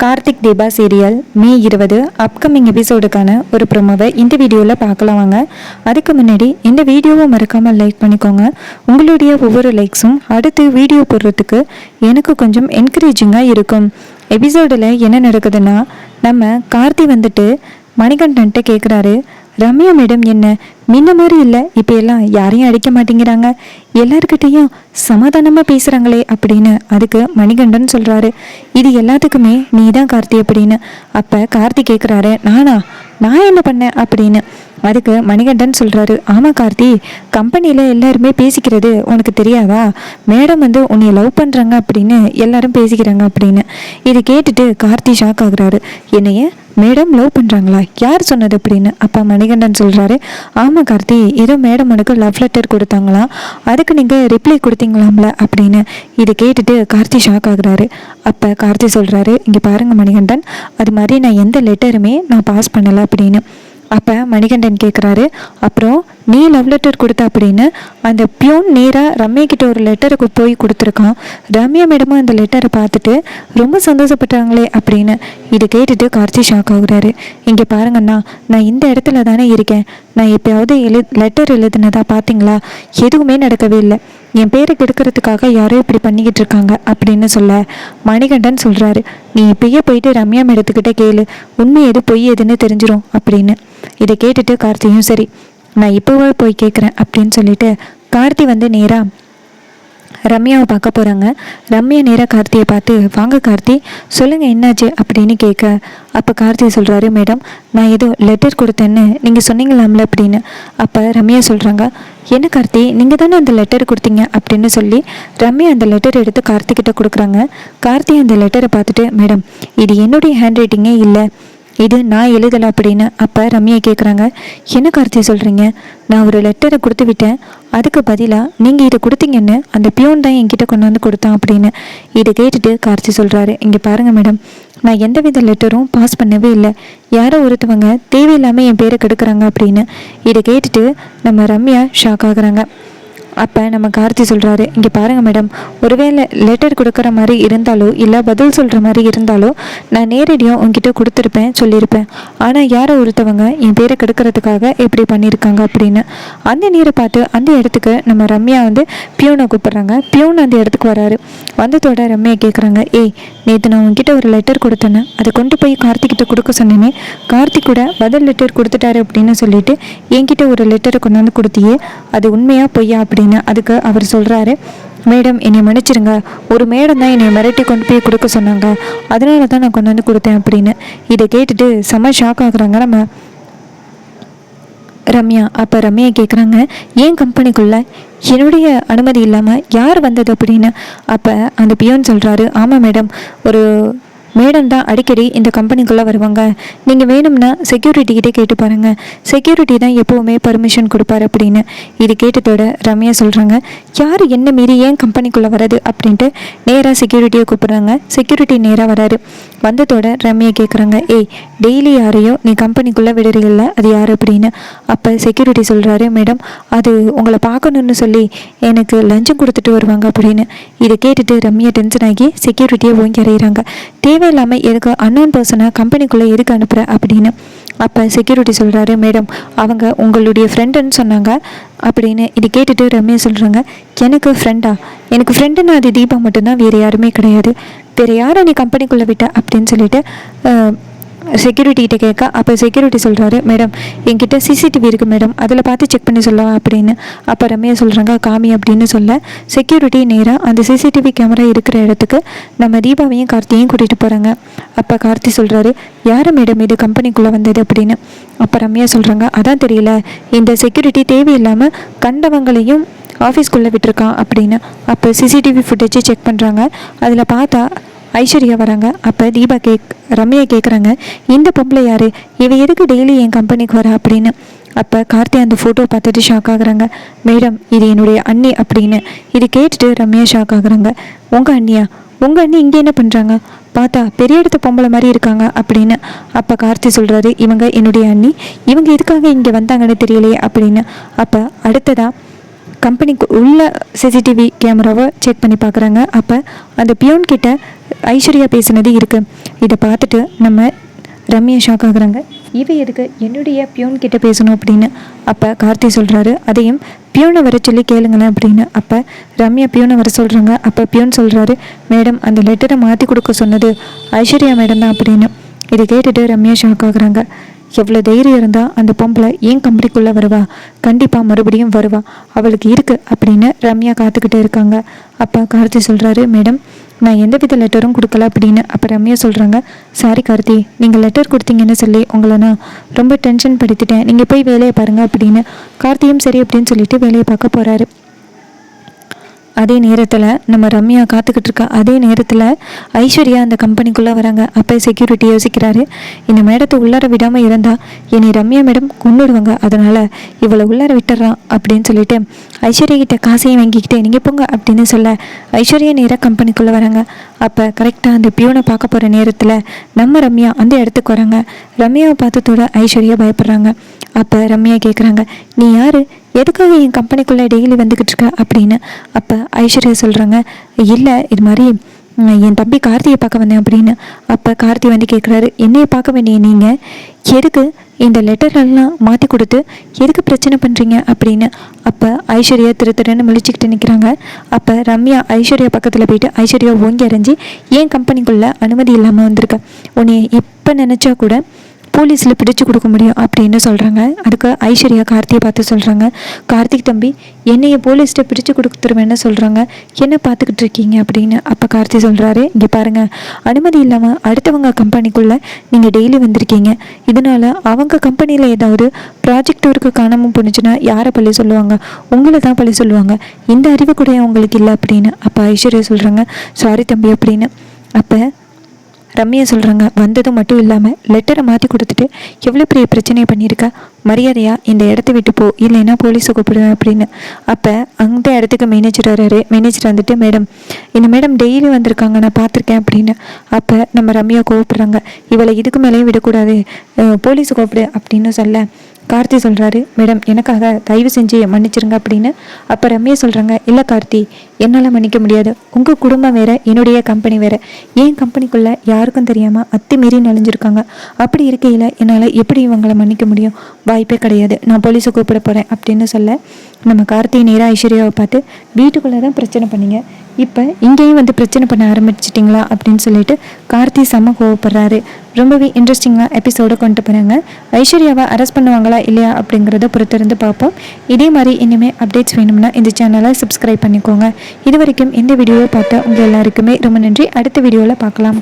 Karthik Deepa serial மே 20 upcoming எபிசோடுக்கான ஒரு ப்ரோமோவை இந்த வீடியோவில் பார்க்கலாம் வாங்க. அதுக்கு முன்னாடி இந்த வீடியோவை மறக்காமல் லைக் பண்ணிக்கோங்க. உங்களுடைய ஒவ்வொரு லைக்ஸும் அடுத்து வீடியோ போடுறதுக்கு எனக்கு கொஞ்சம் என்கரேஜிங்காக இருக்கும். எபிசோடில் என்ன நடக்குதுன்னா, நம்ம கார்த்தி வந்துட்டு மணிகண்டன்ட்டு கேட்குறாரு, ரம்யா மேடம் என்ன முன்ன மாதிரி இல்லை, இப்போ எல்லாம் யாரையும் அடிக்க மாட்டேங்கிறாங்க, எல்லாருக்கிட்டையும் சமாதானமாக பேசுகிறாங்களே அப்படின்னு. அதுக்கு மணிகண்டன் சொல்கிறாரு, இது எல்லாத்துக்குமே நீ தான் கார்த்தி அப்படின்னு. அப்போ கார்த்தி கேட்குறாரு, நான் என்ன பண்ணேன் அப்படின்னு. அதுக்கு மணிகண்டன் சொல்கிறாரு, ஆமாம் கார்த்தி, கம்பெனியில் எல்லாருமே பேசிக்கிறது உனக்கு தெரியாதா, மேடம் வந்து உன்னை லவ் பண்ணுறாங்க அப்படின்னு எல்லாரும் பேசிக்கிறாங்க அப்படின்னு. இதை கேட்டுட்டு கார்த்தி ஷாக் ஆகுறாரு. என்னைய மேடம் லவ் பண்ணுறாங்களா, யார் சொன்னது அப்படின்னு. அப்போ மணிகண்டன் சொல்கிறாரு, ஆமாம் கார்த்தி, ஏதோ மேடம் உனக்கு லவ் லெட்டர் கொடுத்தாங்களாம், அதுக்கு நீங்கள் ரிப்ளை கொடுத்தீங்களாம்ல அப்படின்னு. இதை கேட்டுட்டு கார்த்தி ஷாக் ஆகுறாரு. அப்போ கார்த்தி சொல்கிறாரு, இங்கே பாருங்கள் மணிகண்டன், அது மாதிரி நான் எந்த லெட்டருமே நான் பாஸ் பண்ணலை அப்படின்னு. அப்போ மணிகண்டன் கேட்குறாரு, அப்புறம் நீ லவ் லெட்டர் கொடுத்த அப்படின்னு அந்த பியூன் நேராக ரம்யா கிட்ட ஒரு லெட்டருக்கு போய் கொடுத்துருக்கான். ரம்யா மேடமும் அந்த லெட்டரை பார்த்துட்டு ரொம்ப சந்தோஷப்பட்டாங்களே அப்படின்னு. இதை கேட்டுட்டு கார்த்தி ஷாக் ஆகுறாரு. இங்கே பாருங்கண்ணா, நான் இந்த இடத்துல தானே இருக்கேன், நான் எப்பயாவது லெட்டர் எழுதுனதா பார்த்தீங்களா, எதுவுமே நடக்கவே இல்லை, என் பேரை கெடுக்கிறதுக்காக யாரோ இப்படி பண்ணிக்கிட்டு இருக்காங்க அப்படின்னு சொல்ல மணிகண்டன் சொல்கிறாரு, நீ இப்பயே போயிட்டு ரம்யா மேடத்துக்கிட்ட கேளு, உண்மை எது பொய் எதுன்னு தெரிஞ்சிடும் அப்படின்னு. இதை கேட்டுட்டு கார்த்தியும் சரி நான் இப்போவே போய் கேட்குறேன் அப்படின்னு சொல்லிட்டு கார்த்தி வந்து நேராக ரம்யாவை பார்க்க போகிறாங்க. ரம்யா நேராக கார்த்தியை பார்த்து, வாங்க கார்த்தி சொல்லுங்கள் என்னாச்சு அப்படின்னு கேட்க. அப்போ கார்த்தி சொல்கிறாரு, மேடம் நான் ஏதோ லெட்டர் கொடுத்தேன்னு நீங்கள் சொன்னீங்களாம்ல அப்படின்னு. அப்போ ரம்யா சொல்கிறாங்க, என்ன கார்த்தி, நீங்கள் தானே அந்த லெட்டர் கொடுத்தீங்க அப்படின்னு சொல்லி ரம்யா அந்த லெட்டர் எடுத்து கார்த்திகிட்ட கொடுக்குறாங்க. கார்த்தி அந்த லெட்டரை பார்த்துட்டு, மேடம் இது என்னுடைய ஹேண்ட் ரைட்டிங்கே இல்லை, இது நான் எழுதலை அப்படின்னு. அப்போ ரம்யா கேட்குறாங்க, என்ன கார்த்தி சொல்கிறீங்க, நான் ஒரு லெட்டரை கொடுத்து விட்டேன், அதுக்கு பதிலாக நீங்கள் இதை கொடுத்தீங்கன்னு அந்த பியூன் தான் என்கிட்ட கொண்டு வந்து கொடுத்தான் அப்படின்னு. இதை கேட்டுட்டு கார்த்தி சொல்கிறாரு, இங்கே பாருங்கள் மேடம், நான் எந்தவித லெட்டரும் பாஸ் பண்ணவே இல்லை, யாரோ ஒருத்தவங்க தேவையில்லாமல் என் பேரை கெடுக்கிறாங்க அப்படின்னு. இதை கேட்டுட்டு நம்ம ரம்யா ஷாக் ஆகுறாங்க. அப்போ நம்ம கார்த்தி சொல்கிறாரு, இங்கே பாருங்கள் மேடம், ஒருவேளை லெட்டர் கொடுக்குற மாதிரி இருந்தாலோ இல்லை பதில் சொல்கிற மாதிரி இருந்தாலோ நான் நேரடியாக உங்ககிட்ட கொடுத்துருப்பேன், சொல்லியிருப்பேன், ஆனால் யாரோ ஒருத்தவங்க என் பேரை கெடுக்கிறதுக்காக எப்படி பண்ணியிருக்காங்க அப்படின்னு. அந்த நேரை பார்த்து அந்த இடத்துக்கு நம்ம ரம்யா வந்து பியூனை கூப்பிட்றாங்க. பியூன் அந்த இடத்துக்கு வராரு. வந்ததோட ரம்யா கேட்குறாங்க, ஏய் நேற்று நான் உங்ககிட்ட ஒரு லெட்டர் கொடுத்தேன்னு அதை கொண்டு போய் கார்த்திகிட்ட கொடுக்க சொன்னேனே, கார்த்தி கூட பதில் லெட்டர் கொடுத்துட்டாரு அப்படின்னு சொல்லிட்டு என்கிட்ட ஒரு லெட்டரை கொண்டு வந்து கொடுத்தியே, அது உண்மையா பொய்யா அப்படின்னு. அதுக்கு அவர் சொல்கிறாரு, மேடம் என்னை மன்னிச்சிருங்க, ஒரு மேடம் தான் என்னை மிரட்டி கொண்டு போய் கொடுக்க சொன்னாங்க, அதனால தான் நான் கொண்டு வந்து கொடுத்தேன் அப்படின்னு. இதை கேட்டுட்டு செம்ம ஷாக் ஆகுறாங்க நம்ம ரம்யா. அப்போ ரம்யா கேட்குறாங்க, ஏன் கம்பெனிக்குள்ளே என்னுடைய அனுமதி இல்லாமல் யார் வந்தது அப்படின்னு. அப்போ அந்த பியோன் சொல்கிறாரு, ஆமாம் மேடம், ஒரு மேடம் தான் அடிக்கடி இந்த கம்பெனிக்குள்ளே வருவாங்க, நீங்கள் வேணும்னா செக்யூரிட்டிக்கிட்டே கேட்டு பாருங்கள், செக்யூரிட்டி தான் எப்போவுமே பர்மிஷன் கொடுப்பாரு அப்படின்னு. இது கேட்டதோட ரம்யா சொல்கிறாங்க, யார் என்ன மீறி ஏன் கம்பெனிக்குள்ளே வர்றது அப்படின்ட்டு நேராக செக்யூரிட்டியை கூப்பிட்றாங்க. செக்யூரிட்டி நேராக வராரு. வந்ததோட ரம்யா கேட்குறாங்க, ஏய் டெய்லி யாரையோ நீ கம்பெனிக்குள்ளே விடுறீங்கள, அது யார் அப்படின்னு. அப்போ செக்யூரிட்டி சொல்கிறாரு, மேடம் அது உங்களை பார்க்கணுன்னு சொல்லி எனக்கு லஞ்சம் கொடுத்துட்டு வருவாங்க அப்படின்னு. இதை கேட்டுட்டு ரம்யா டென்ஷன் ஆகி செக்யூரிட்டியை ஓங்கி அறிகிறாங்க. தேவையில்லாமல் எதுக்கு அன்னோன் பர்சனை கம்பெனிக்குள்ளே எதுக்கு அனுப்புகிற அப்படின்னு. அப்போ செக்யூரிட்டி சொல்கிறாரு, மேடம் அவங்க உங்களுடைய ஃப்ரெண்டுன்னு சொன்னாங்க அப்படின்னு. இது கேட்டுட்டு ரம்யா சொல்கிறாங்க, எனக்கு ஃப்ரெண்டா, எனக்கு ஃப்ரெண்டுன்னா அது தீபா மட்டும்தான், வேறு யாருமே கிடையாது, வேறு யாரை நீ கம்பெனிக்குள்ளே விட்ட அப்படின்னு சொல்லிட்டு செக்யூரிட்டிகிட்ட கேட்க. அப்போ செக்யூரிட்டி சொல்கிறாரு, மேடம் என்கிட்ட சிசிடிவி இருக்குது மேடம், அதில் பார்த்து செக் பண்ணி சொல்லவா அப்படின்னு. அப்போ ரம்யா சொல்கிறாங்க, காமி அப்படின்னு சொல்ல செக்யூரிட்டி நேராக அந்த சிசிடிவி கேமரா இருக்கிற இடத்துக்கு நம்ம தீபாவையும் கார்த்தியையும் கூட்டிகிட்டு போகிறாங்க. அப்போ கார்த்தி சொல்கிறாரு, யார் மேடம் இது கம்பெனிக்குள்ளே வந்தது அப்படின்னு. அப்போ ரம்யா சொல்கிறாங்க, அதான் தெரியல, இந்த செக்யூரிட்டி தேவையில்லாமல் கண்டவங்களையும் ஆஃபீஸ்க்குள்ளே விட்டுருக்கான் அப்படின்னு. அப்போ சிசிடிவி ஃபுட்டேஜை செக் பண்ணுறாங்க. அதில் பார்த்தா ஐஸ்வர்யா வராங்க. அப்போ தீபா ரம்யா கேட்குறாங்க, இந்த பொம்பளை யார், இவ எதுக்கு டெய்லி என் கம்பெனிக்கு வர அப்படின்னு. அப்போ கார்த்தி அந்த ஃபோட்டோ பார்த்துட்டு ஷாக் ஆகுறாங்க. மேடம் இது என்னுடைய அண்ணி அப்படின்னு. இது கேட்டுட்டு ரம்யா ஷாக் ஆகுறாங்க. உங்கள் அண்ணியா, உங்கள் அண்ணி இங்கே என்ன பண்ணுறாங்க, பார்த்தா பெரிய இடத்து பொம்பளை மாதிரி இருக்காங்க அப்படின்னு. அப்போ கார்த்தி சொல்கிறாரு, இவங்க என்னுடைய அண்ணி, இவங்க எதுக்காக இங்கே வந்தாங்கன்னு தெரியலையே அப்படின்னு. அப்போ அடுத்ததாக கம்பெனிக்கு உள்ள சிசிடிவி கேமராவை செக் பண்ணி பார்க்குறாங்க. அப்போ அந்த பியோன் கிட்ட ஐஸ்வர்யா பேசுனது இருக்குது. இதை பார்த்துட்டு நம்ம ரம்யா ஷாக் ஆகுறாங்க. இவ எதுக்கு என்னுடைய பியூன் கிட்ட பேசணும் அப்படின்னு. அப்போ கார்த்தி சொல்கிறாரு, அதையும் பியூனை வர சொல்லி கேளுங்களேன் அப்படின்னு. அப்போ ரம்யா பியூனை வர சொல்கிறாங்க. அப்போ பியூன் சொல்கிறாரு, மேடம் அந்த லெட்டரை மாற்றி கொடுக்க சொன்னது ஐஸ்வர்யா மேடம் தான் அப்படின்னு. இதை கேட்டுட்டு ரம்யா ஷாக் ஆகுறாங்க. எவ்வளோ தைரியம் இருந்தால் அந்த பொம்பளை ஏன் கம்பெனிக்குள்ளே வருவா, கண்டிப்பாக மறுபடியும் வருவா, அவளுக்கு இருக்குது அப்படின்னு ரம்யா காத்துக்கிட்டே இருக்காங்க. அப்போ கார்த்தி சொல்கிறாரு, மேடம் நான் எந்த வித லெட்டரும் கொடுக்கல அப்படின்னு. அப்போ ரம்யா சொல்கிறாங்க, சாரி கார்த்தி, நீங்கள் லெட்டர் கொடுத்தீங்கன்னு சொல்லி உங்களை நான் ரொம்ப டென்ஷன் படுத்திட்டேன், நீங்கள் போய் வேலையை பாருங்கள் அப்படின்னு. கார்த்தியும் சரி அப்படின்னு சொல்லிட்டு வேலையை பார்க்க போகிறாரு. அதே நேரத்தில் நம்ம ரம்யா காத்துக்கிட்டு இருக்கா. அதே நேரத்தில் ஐஸ்வர்யா அந்த கம்பெனிக்குள்ளே வராங்க. அப்போ செக்யூரிட்டி யோசிக்கிறாரு, இந்த மேடத்தை உள்ளார விடாமல் இருந்தால் என்னை ரம்யா மேடம் கொண்டுடுவாங்க, அதனால் இவளை உள்ளார விட்டுறான் அப்படின்னு சொல்லிட்டு ஐஸ்வர்யா கிட்ட காசையும் வாங்கிக்கிட்டே நீங்கள் போங்க அப்படின்னு சொல்ல ஐஸ்வர்யா நேராக கம்பெனிக்குள்ளே வராங்க. அப்போ கரெக்டாக அந்த பியூனை பார்க்க போகிற நேரத்தில் நம்ம ரம்யா அந்த இடத்துக்கு வராங்க. ரம்யாவை பார்த்ததோட ஐஸ்வர்யா பயப்படுறாங்க. அப்போ ரம்யா கேட்குறாங்க, நீ யார், எதுக்காக என் கம்பெனிக்குள்ளே டெய்லி வந்துக்கிட்டு இருக்க அப்படின்னு. அப்போ ஐஸ்வர்யா சொல்கிறாங்க, இல்லை இது மாதிரி என் தம்பி கார்த்தியை பார்க்க வந்தேன் அப்படின்னு. அப்போ கார்த்தி வந்து கேட்குறாரு, என்னையை பார்க்க வேண்டிய நீங்கள் எதுக்கு இந்த லெட்டரெல்லாம் மாற்றி கொடுத்து எதுக்கு பிரச்சனை பண்ணுறீங்க அப்படின்னு. அப்போ ஐஸ்வர்யா திருன்னு முழிச்சிக்கிட்டு நிற்கிறாங்க. அப்போ ரம்யா ஐஸ்வர்யா பக்கத்தில் போயிட்டு ஐஸ்வர்யா ஓங்கி அரைஞ்சி என் கம்பெனிக்குள்ளே அனுமதி இல்லாமல் வந்திருக்க, உன்னை எப்போ நினச்சா கூட போலீஸில் பிடிச்சு கொடுக்க முடியும் அப்படின்னு சொல்கிறாங்க. அதுக்கு ஐஸ்வர்யா கார்த்தியை பார்த்து சொல்கிறாங்க, கார்த்திக் தம்பி என்னைய போலீஸ்கிட்ட பிடிச்சு கொடுத்துருவேன்னு சொல்கிறாங்க, என்ன பார்த்துக்கிட்டு இருக்கீங்க அப்படின்னு. அப்போ கார்த்தி சொல்கிறாரு, இங்கே பாருங்கள், அனுமதி இல்லாமல் அடுத்தவங்க கம்பெனிக்குள்ளே நீங்கள் டெய்லி வந்திருக்கீங்க, இதனால் அவங்க கம்பெனியில் ஏதாவது ப்ராஜெக்ட் ஒர்க்கு காணாமல் போணுச்சுன்னா யாரை பள்ளி சொல்லுவாங்க, உங்களை தான் பள்ளி சொல்லுவாங்க, இந்த அறிவு கூட உங்களுக்கு இல்லை அப்படின்னு. அப்போ ஐஸ்வர்யா சொல்கிறாங்க, சாரி தம்பி அப்படின்னு. அப்போ ரம்யா சொல்கிறாங்க, வந்தது மட்டும் இல்லாமல் லெட்டரை மாற்றி கொடுத்துட்டு எவ்வளோ பெரிய பிரச்சனையை பண்ணியிருக்க, மரியாதையாக இந்த இடத்த விட்டு போ, இல்லைன்னா போலீஸை கூப்பிடுவேன் அப்படின்னு. அப்போ அந்த இடத்துக்கு மேனேஜர் வர்றாரு. மேனேஜர் வந்துட்டு, மேடம் இந்த மேடம் டெய்லி வந்திருக்காங்க, நான் பார்த்துருக்கேன் அப்படின்னு. அப்போ நம்ம ரம்யா கூப்பிட்றாங்க, இவளை இதுக்கு மேலேயும் விடக்கூடாது, போலீஸை கூப்பிடு அப்படின்னு சொல்ல கார்த்தி சொல்கிறாரு, மேடம் எனக்காக தயவு செஞ்சு மன்னிச்சிருங்க அப்படின்னு. அப்போ ரம்யா சொல்கிறாங்க, இல்லை கார்த்தி என்னால் மன்னிக்க முடியாது, உங்கள் குடும்பம் வேறு என்னுடைய கம்பெனி வேறு, என் கம்பெனிக்குள்ளே யாருக்கும் தெரியாமல் அத்துமீறி நுழைஞ்சிருக்காங்க, அப்படி இருக்கையில் என்னால் எப்படி இவங்களை மன்னிக்க முடியும், வாய்ப்பே கிடையாது, நான் போலீஸை கூப்பிட போகிறேன் அப்படின்னு சொல்ல நம்ம கார்த்தி நேராக ஐஸ்வர்யாவை பார்த்து, வீட்டுக்குள்ளே தான் பிரச்சனை பண்ணீங்க, இப்போ இங்கேயும் வந்து பிரச்சனை பண்ண ஆரம்பிச்சிட்டிங்களா அப்படின்னு சொல்லிட்டு கார்த்தி செம்ம கோவப்படுறாரு. ரொம்பவே இன்ட்ரெஸ்டிங்காக எபிசோடை கொண்டு போகிறாங்க. ஐஸ்வர்யாவை அரெஸ்ட் பண்ணுவாங்களா இல்லையா அப்படிங்கிறத பொறுத்திருந்து பார்ப்போம். இதே மாதிரி இனிமேல் அப்டேட்ஸ் வேணும்னா இந்த சேனலை சப்ஸ்கிரைப் பண்ணிக்கோங்க. இது வரைக்கும் இந்த வீடியோவை பார்த்த உங்கள் எல்லாருக்குமே ரொம்ப நன்றி. அடுத்த வீடியோவில் பார்க்கலாம்.